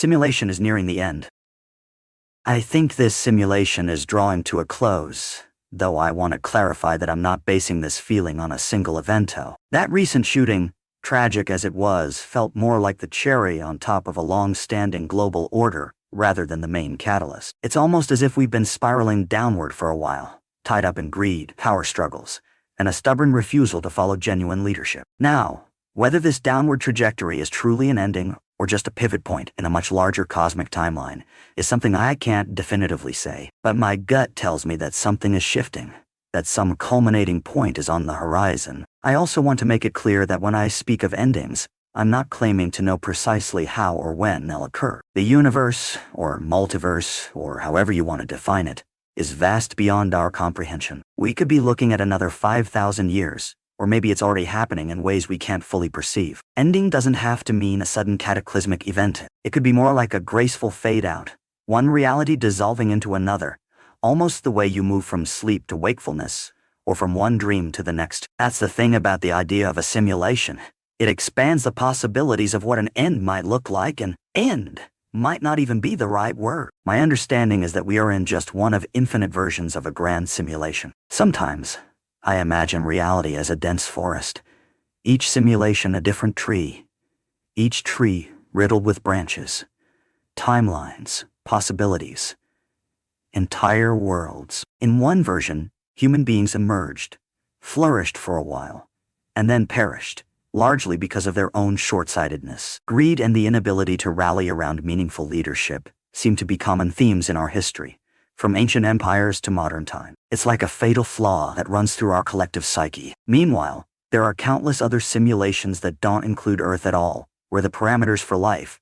simulation is nearing the end. I think this simulation is drawing to a close, though I want to clarify that I'm not basing this feeling on a single evento. That recent shooting, tragic as it was, felt more like the cherry on top of a long-standing global order rather than the main catalyst. It's almost as if we've been spiraling downward for a while, tied up in greed, power struggles, and a stubborn refusal to follow genuine leadership. Now, whether this downward trajectory is truly an ending or just a pivot point in a much larger cosmic timeline is something I can't definitively say, but my gut tells me that something is shifting, that some culminating point is on the horizon. I also want to make it clear that when I speak of endings, I'm not claiming to know precisely how or when they'll occur. The universe, or multiverse, or however you want to define it, is vast beyond our comprehension. We could be looking at another 5,000 years, or maybe it's already happening in ways we can't fully perceive. Ending doesn't have to mean a sudden cataclysmic event. It could be more like a graceful fade-out, one reality dissolving into another, almost the way you move from sleep to wakefulness, or from one dream to the next. That's the thing about the idea of a simulation. It expands the possibilities of what an end might look like, and end might not even be the right word. My understanding is that we are in just one of infinite versions of a grand simulation. Sometimes, I imagine reality as a dense forest, each simulation a different tree, each tree riddled with branches, timelines, possibilities, entire worlds. In one version, human beings emerged, flourished for a while, and then perished, largely because of their own short-sightedness. Greed and the inability to rally around meaningful leadership seem to be common themes in our history, from ancient empires to modern time. It's like a fatal flaw that runs through our collective psyche. Meanwhile, there are countless other simulations that don't include Earth at all, where the parameters for life,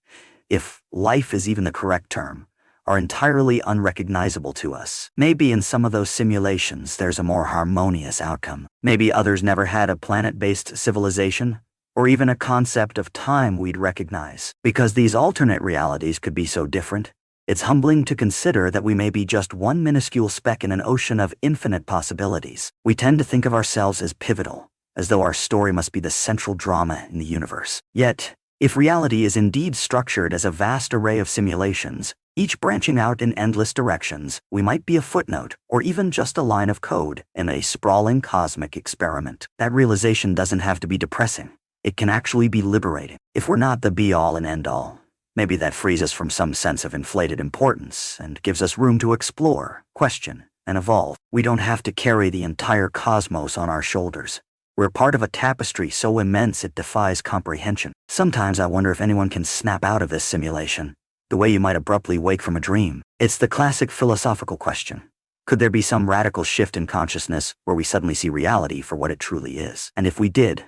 if life is even the correct term, are entirely unrecognizable to us. Maybe in some of those simulations there's a more harmonious outcome. Maybe others never had a planet-based civilization, or even a concept of time we'd recognize. Because these alternate realities could be so different, it's humbling to consider that we may be just one minuscule speck in an ocean of infinite possibilities. We tend to think of ourselves as pivotal, as though our story must be the central drama in the universe. Yet, if reality is indeed structured as a vast array of simulations, each branching out in endless directions, we might be a footnote, or even just a line of code, in a sprawling cosmic experiment. That realization doesn't have to be depressing. It can actually be liberating. If we're not the be-all and end-all, maybe that frees us from some sense of inflated importance and gives us room to explore, question, and evolve. We don't have to carry the entire cosmos on our shoulders. We're part of a tapestry so immense it defies comprehension. Sometimes I wonder if anyone can snap out of this simulation, the way you might abruptly wake from a dream. It's the classic philosophical question. Could there be some radical shift in consciousness where we suddenly see reality for what it truly is? And if we did,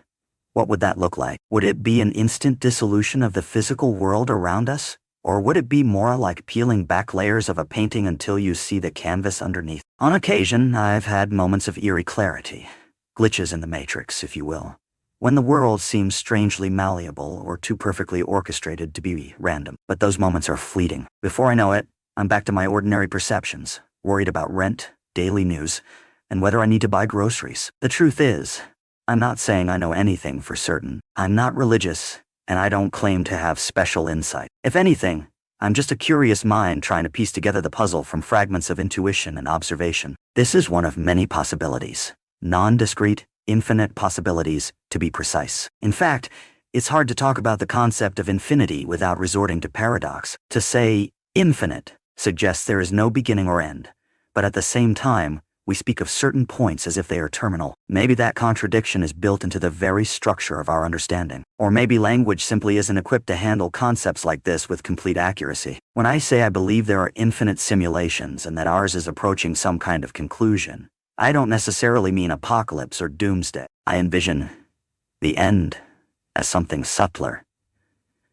what would that look like? Would it be an instant dissolution of the physical world around us? Or would it be more like peeling back layers of a painting until you see the canvas underneath? On occasion, I've had moments of eerie clarity, glitches in the matrix, if you will, when the world seems strangely malleable or too perfectly orchestrated to be random. But those moments are fleeting. Before I know it, I'm back to my ordinary perceptions, worried about rent, daily news, and whether I need to buy groceries. The truth is, I'm not saying I know anything for certain. I'm not religious, and I don't claim to have special insight. If anything, I'm just a curious mind trying to piece together the puzzle from fragments of intuition and observation. This is one of many possibilities. Non-discrete, infinite possibilities, to be precise. In fact, it's hard to talk about the concept of infinity without resorting to paradox. To say infinite suggests there is no beginning or end, but at the same time, we speak of certain points as if they are terminal. Maybe that contradiction is built into the very structure of our understanding. Or maybe language simply isn't equipped to handle concepts like this with complete accuracy. When I say I believe there are infinite simulations and that ours is approaching some kind of conclusion, I don't necessarily mean apocalypse or doomsday. I envision the end as something subtler.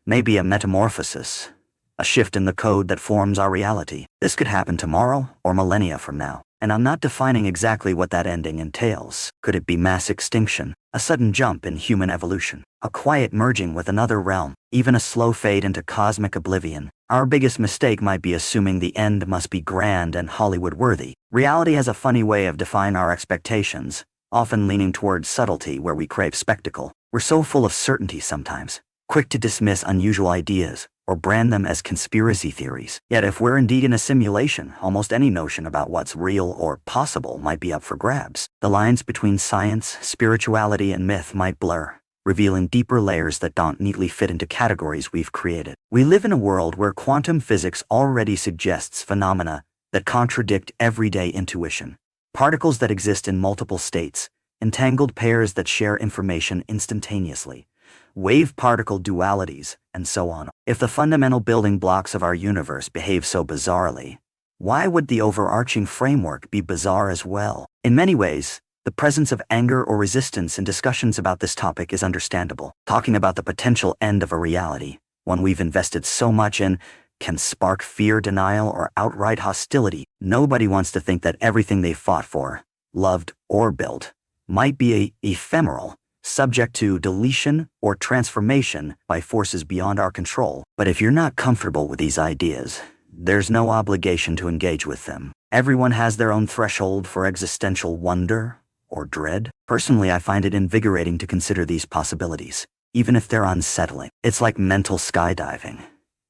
Maybe a metamorphosis, a shift in the code that forms our reality. This could happen tomorrow or millennia from now. And I'm not defining exactly what that ending entails. Could it be mass extinction, a sudden jump in human evolution, a quiet merging with another realm, even a slow fade into cosmic oblivion? Our biggest mistake might be assuming the end must be grand and Hollywood-worthy. Reality has a funny way of defying our expectations, often leaning towards subtlety where we crave spectacle. We're so full of certainty sometimes, quick to dismiss unusual ideas or brand them as conspiracy theories. Yet if we're indeed in a simulation, almost any notion about what's real or possible might be up for grabs. The lines between science, spirituality, and myth might blur, revealing deeper layers that don't neatly fit into categories we've created. We live in a world where quantum physics already suggests phenomena that contradict everyday intuition. Particles that exist in multiple states, entangled pairs that share information instantaneously, wave-particle dualities, and so on. If the fundamental building blocks of our universe behave so bizarrely, why would the overarching framework be bizarre as well? In many ways, the presence of anger or resistance in discussions about this topic is understandable. Talking about the potential end of a reality, one we've invested so much in, can spark fear, denial, or outright hostility. Nobody wants to think that everything they fought for, loved, or built might be ephemeral, subject to deletion or transformation by forces beyond our control. But if you're not comfortable with these ideas, there's no obligation to engage with them. Everyone has their own threshold for existential wonder or dread. Personally, I find it invigorating to consider these possibilities, even if they're unsettling. It's like mental skydiving.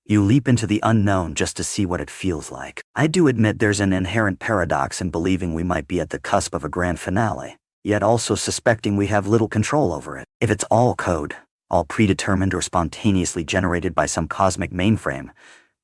You leap into the unknown just to see what it feels like. I do admit there's an inherent paradox in believing we might be at the cusp of a grand finale, yet also suspecting we have little control over it. If it's all code, all predetermined or spontaneously generated by some cosmic mainframe,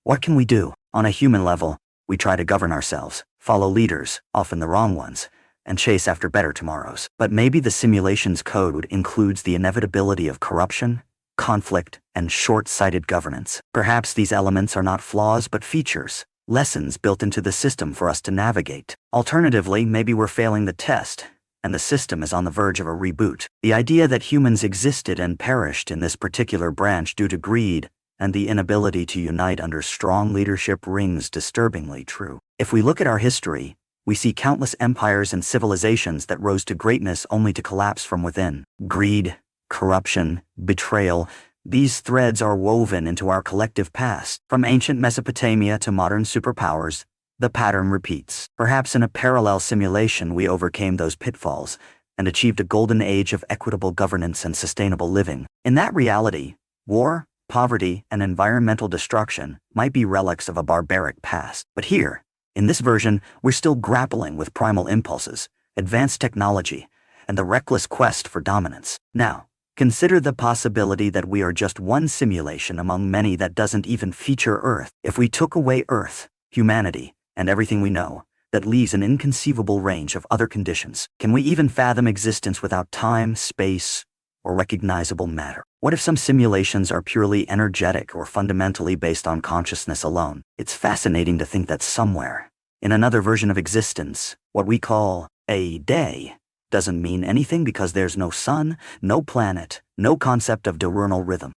what can we do? On a human level, we try to govern ourselves, follow leaders, often the wrong ones, and chase after better tomorrows. But maybe the simulation's code includes the inevitability of corruption, conflict, and short-sighted governance. Perhaps these elements are not flaws but features, lessons built into the system for us to navigate. Alternatively, maybe we're failing the test, and the system is on the verge of a reboot. The idea that humans existed and perished in this particular branch due to greed and the inability to unite under strong leadership rings disturbingly true. If we look at our history, we see countless empires and civilizations that rose to greatness only to collapse from within. Greed, corruption, betrayal, these threads are woven into our collective past. From ancient Mesopotamia to modern superpowers, the pattern repeats. Perhaps in a parallel simulation we overcame those pitfalls and achieved a golden age of equitable governance and sustainable living. In that reality, war, poverty, and environmental destruction might be relics of a barbaric past. But here, in this version, we're still grappling with primal impulses, advanced technology, and the reckless quest for dominance. Now, consider the possibility that we are just one simulation among many that doesn't even feature Earth. If we took away Earth, humanity, and everything we know, that leaves an inconceivable range of other conditions. Can we even fathom existence without time, space, or recognizable matter? What if some simulations are purely energetic or fundamentally based on consciousness alone? It's fascinating to think that somewhere, in another version of existence, what we call a day doesn't mean anything because there's no sun, no planet, no concept of diurnal rhythm.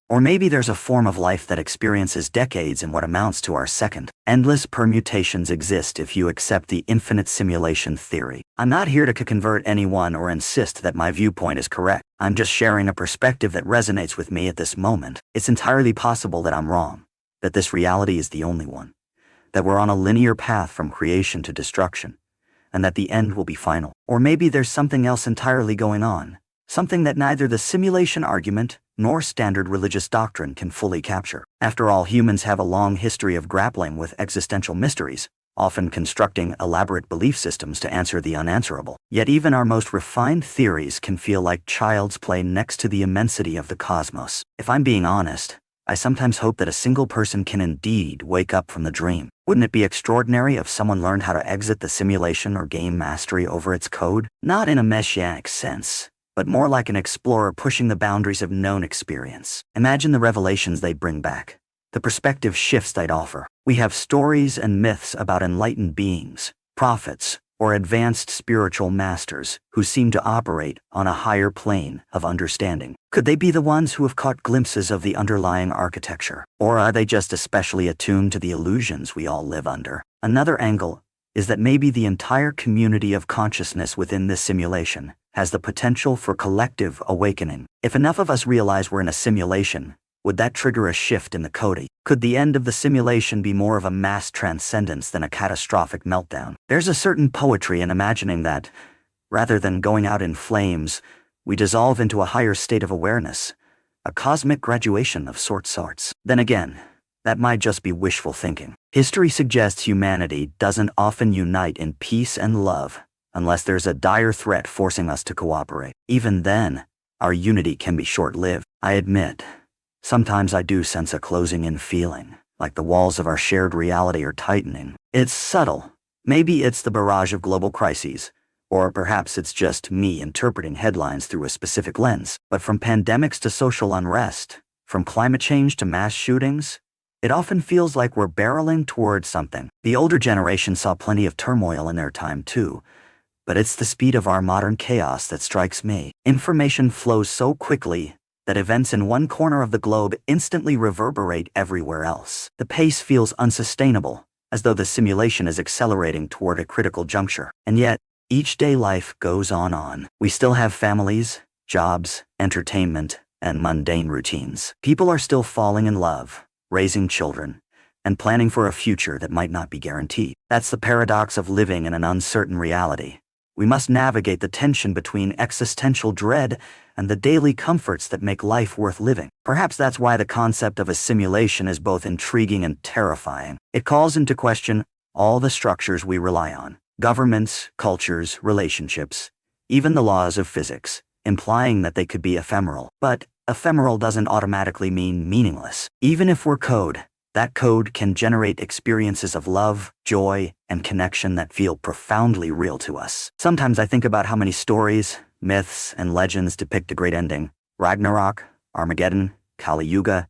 Or maybe there's a form of life that experiences decades in what amounts to our second. Endless permutations exist if you accept the infinite simulation theory. I'm not here to convert anyone or insist that my viewpoint is correct. I'm just sharing a perspective that resonates with me at this moment. It's entirely possible that I'm wrong, that this reality is the only one, that we're on a linear path from creation to destruction, and that the end will be final. Or maybe there's something else entirely going on, something that neither the simulation argument nor standard religious doctrine can fully capture. After all, humans have a long history of grappling with existential mysteries, often constructing elaborate belief systems to answer the unanswerable. Yet even our most refined theories can feel like child's play next to the immensity of the cosmos. If I'm being honest, I sometimes hope that a single person can indeed wake up from the dream. Wouldn't it be extraordinary if someone learned how to exit the simulation or gain mastery over its code? Not in a messianic sense, but more like an explorer pushing the boundaries of known experience. Imagine the revelations they'd bring back, the perspective shifts they'd offer. We have stories and myths about enlightened beings, prophets, or advanced spiritual masters who seem to operate on a higher plane of understanding. Could they be the ones who have caught glimpses of the underlying architecture? Or are they just especially attuned to the illusions we all live under? Another angle is that maybe the entire community of consciousness within this simulation has the potential for collective awakening. If enough of us realize we're in a simulation, would that trigger a shift in the coding? Could the end of the simulation be more of a mass transcendence than a catastrophic meltdown? There's a certain poetry in imagining that, rather than going out in flames, we dissolve into a higher state of awareness, a cosmic graduation of sorts. Then again, that might just be wishful thinking. History suggests humanity doesn't often unite in peace and love unless there's a dire threat forcing us to cooperate. Even then, our unity can be short-lived. I admit, sometimes I do sense a closing-in feeling, like the walls of our shared reality are tightening. It's subtle. Maybe it's the barrage of global crises, or perhaps it's just me interpreting headlines through a specific lens. But from pandemics to social unrest, from climate change to mass shootings, it often feels like we're barreling towards something. The older generation saw plenty of turmoil in their time too, but it's the speed of our modern chaos that strikes me. Information flows so quickly that events in one corner of the globe instantly reverberate everywhere else. The pace feels unsustainable, as though the simulation is accelerating toward a critical juncture. And yet, each day life goes on. We still have families, jobs, entertainment, and mundane routines. People are still falling in love, raising children, and planning for a future that might not be guaranteed. That's the paradox of living in an uncertain reality. We must navigate the tension between existential dread and the daily comforts that make life worth living. Perhaps that's why the concept of a simulation is both intriguing and terrifying. It calls into question all the structures we rely on: governments, cultures, relationships, even the laws of physics, implying that they could be ephemeral. But ephemeral doesn't automatically mean meaningless. Even if we're code, that code can generate experiences of love, joy, and connection that feel profoundly real to us. Sometimes I think about how many stories, myths, and legends depict a great ending. Ragnarok, Armageddon, Kali Yuga,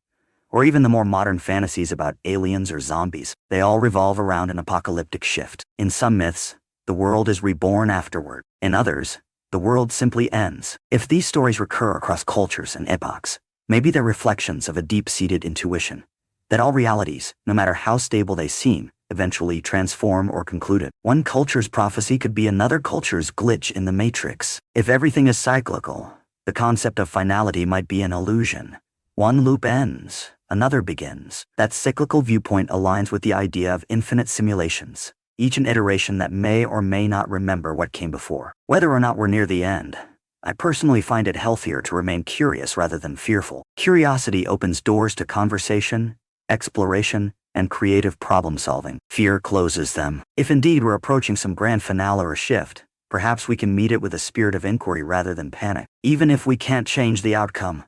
or even the more modern fantasies about aliens or zombies. They all revolve around an apocalyptic shift. In some myths, the world is reborn afterward. In others, the world simply ends. If these stories recur across cultures and epochs, maybe they're reflections of a deep-seated intuition that all realities, no matter how stable they seem, eventually transform or conclude. One culture's prophecy could be another culture's glitch in the matrix. If everything is cyclical, the concept of finality might be an illusion. One loop ends, another begins. That cyclical viewpoint aligns with the idea of infinite simulations, each an iteration that may or may not remember what came before. Whether or not we're near the end, I personally find it healthier to remain curious rather than fearful. Curiosity opens doors to conversation, exploration, and creative problem-solving. Fear closes them. If indeed we're approaching some grand finale or shift, perhaps we can meet it with a spirit of inquiry rather than panic. Even if we can't change the outcome,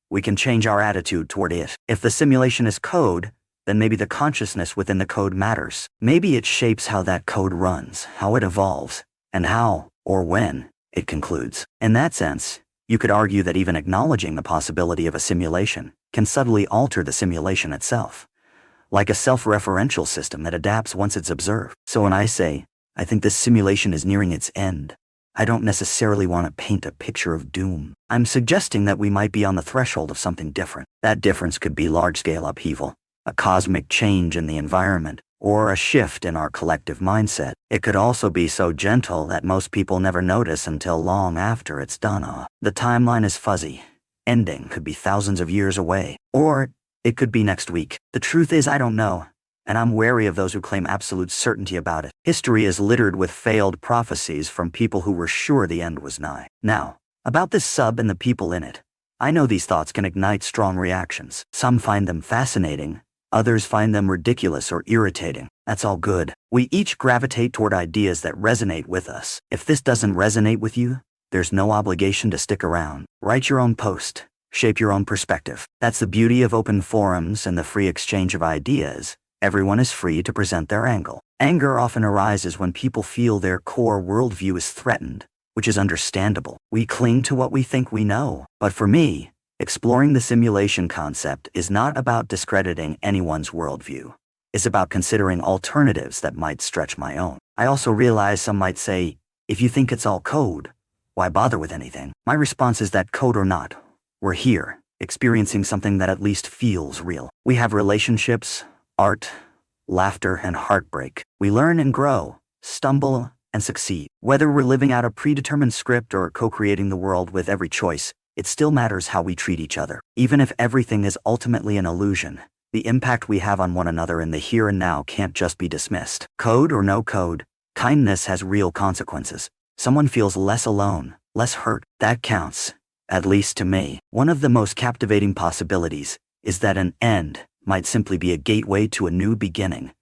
we can change our attitude toward it. If the simulation is code, then maybe the consciousness within the code matters. Maybe it shapes how that code runs, how it evolves, and how, or when, it concludes. In that sense, you could argue that even acknowledging the possibility of a simulation can subtly alter the simulation itself, like a self-referential system that adapts once it's observed. So when I say, I think this simulation is nearing its end, I don't necessarily want to paint a picture of doom. I'm suggesting that we might be on the threshold of something different. That difference could be large-scale upheaval, a cosmic change in the environment, or a shift in our collective mindset. It could also be so gentle that most people never notice until long after it's done. The timeline is fuzzy. Ending could be thousands of years away, or it could be next week. The truth is, I don't know, and I'm wary of those who claim absolute certainty about it. History is littered with failed prophecies from people who were sure the end was nigh. Now, about this sub and the people in it, I know these thoughts can ignite strong reactions. Some find them fascinating, others find them ridiculous or irritating. That's all good. We each gravitate toward ideas that resonate with us. If this doesn't resonate with you, there's no obligation to stick around. Write your own post. Shape your own perspective. That's the beauty of open forums and the free exchange of ideas. Everyone is free to present their angle. Anger often arises when people feel their core worldview is threatened, which is understandable. We cling to what we think we know. But for me, exploring the simulation concept is not about discrediting anyone's worldview. It's about considering alternatives that might stretch my own. I also realize some might say, if you think it's all code, why bother with anything? My response is that code or not, we're here, experiencing something that at least feels real. We have relationships, art, laughter, and heartbreak. We learn and grow, stumble, and succeed. Whether we're living out a predetermined script or co-creating the world with every choice, it still matters how we treat each other. Even if everything is ultimately an illusion, the impact we have on one another in the here and now can't just be dismissed. Code or no code, kindness has real consequences. Someone feels less alone, less hurt. That counts. At least to me, one of the most captivating possibilities is that an end might simply be a gateway to a new beginning,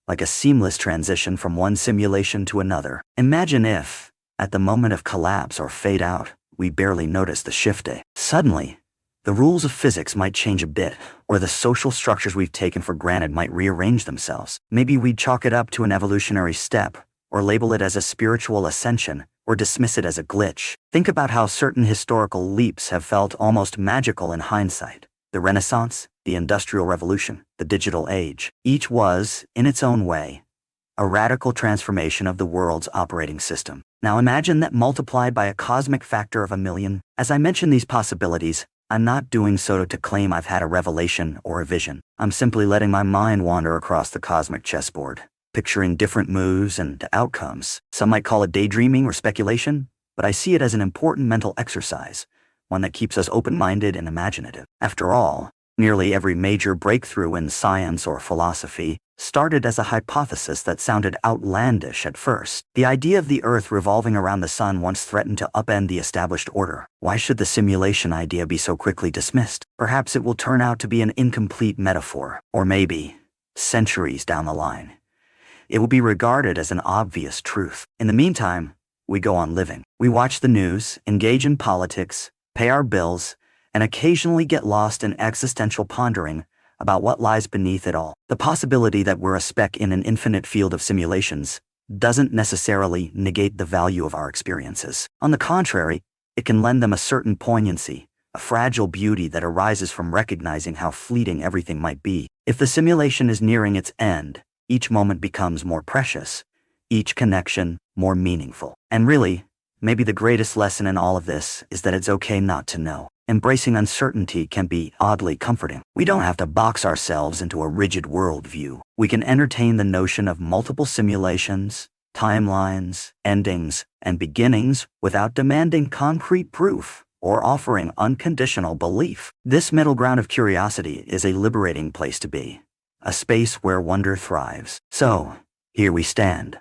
like a seamless transition from one simulation to another. Imagine if, at the moment of collapse or fade out, we barely notice the shifting. Suddenly, the rules of physics might change a bit, or the social structures we've taken for granted might rearrange themselves. Maybe we'd chalk it up to an evolutionary step, or label it as a spiritual ascension, or dismiss it as a glitch. Think about how certain historical leaps have felt almost magical in hindsight. The Renaissance, the Industrial Revolution, the digital age. Each was, in its own way, a radical transformation of the world's operating system. Now imagine that multiplied by a cosmic factor of 1,000,000. As I mention these possibilities, I'm not doing so to claim I've had a revelation or a vision. I'm simply letting my mind wander across the cosmic chessboard, picturing different moves and outcomes. Some might call it daydreaming or speculation, but I see it as an important mental exercise, one that keeps us open-minded and imaginative. After all, nearly every major breakthrough in science or philosophy started as a hypothesis that sounded outlandish at first. The idea of the Earth revolving around the sun once threatened to upend the established order. Why should the simulation idea be so quickly dismissed? Perhaps it will turn out to be an incomplete metaphor, or maybe, centuries down the line, it will be regarded as an obvious truth. In the meantime, we go on living. We watch the news, engage in politics, pay our bills, and occasionally get lost in existential pondering about what lies beneath it all. The possibility that we're a speck in an infinite field of simulations doesn't necessarily negate the value of our experiences. On the contrary, it can lend them a certain poignancy, a fragile beauty that arises from recognizing how fleeting everything might be. If the simulation is nearing its end, each moment becomes more precious, each connection more meaningful. And really, maybe the greatest lesson in all of this is that it's okay not to know. Embracing uncertainty can be oddly comforting. We don't have to box ourselves into a rigid worldview. We can entertain the notion of multiple simulations, timelines, endings, and beginnings without demanding concrete proof or offering unconditional belief. This middle ground of curiosity is a liberating place to be, a space where wonder thrives. So, here we stand,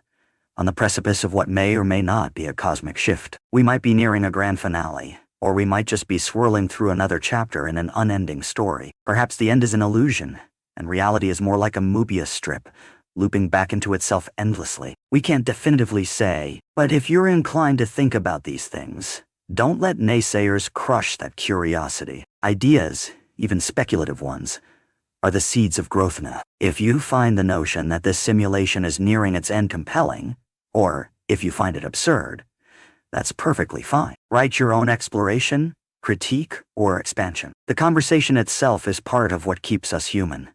on the precipice of what may or may not be a cosmic shift. We might be nearing a grand finale, or we might just be swirling through another chapter in an unending story. Perhaps the end is an illusion, and reality is more like a Mobius strip, looping back into itself endlessly. We can't definitively say, but if you're inclined to think about these things, don't let naysayers crush that curiosity. Ideas, even speculative ones, are the seeds of growth now. If you find the notion that this simulation is nearing its end compelling, or if you find it absurd, that's perfectly fine. Write your own exploration, critique, or expansion. The conversation itself is part of what keeps us human,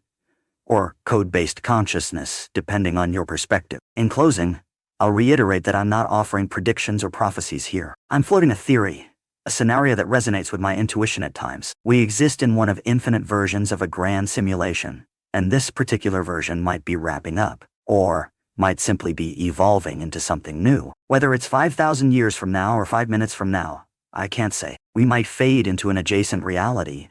or code-based consciousness, depending on your perspective. In closing, I'll reiterate that I'm not offering predictions or prophecies here. I'm floating a theory, a scenario that resonates with my intuition at times. We exist in one of infinite versions of a grand simulation, and this particular version might be wrapping up, or might simply be evolving into something new. Whether it's 5,000 years from now or 5 minutes from now, I can't say. We might fade into an adjacent reality,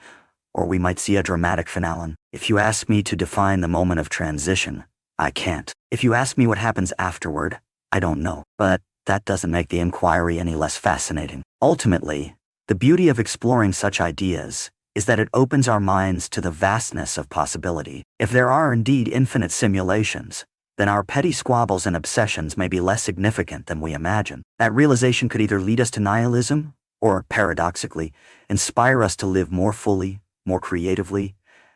or we might see a dramatic finale. If you ask me to define the moment of transition, I can't. If you ask me what happens afterward, I don't know. But that doesn't make the inquiry any less fascinating. Ultimately, the beauty of exploring such ideas is that it opens our minds to the vastness of possibility. If there are indeed infinite simulations, then our petty squabbles and obsessions may be less significant than we imagine. That realization could either lead us to nihilism, or, paradoxically, inspire us to live more fully, more creatively,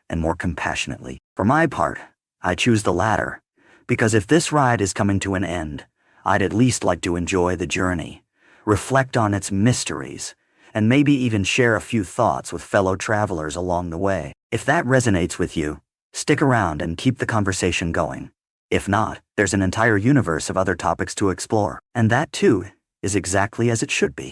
and more compassionately. For my part, I choose the latter, because if this ride is coming to an end, I'd at least like to enjoy the journey, reflect on its mysteries, and maybe even share a few thoughts with fellow travelers along the way. If that resonates with you, stick around and keep the conversation going. If not, there's an entire universe of other topics to explore, and that too is exactly as it should be.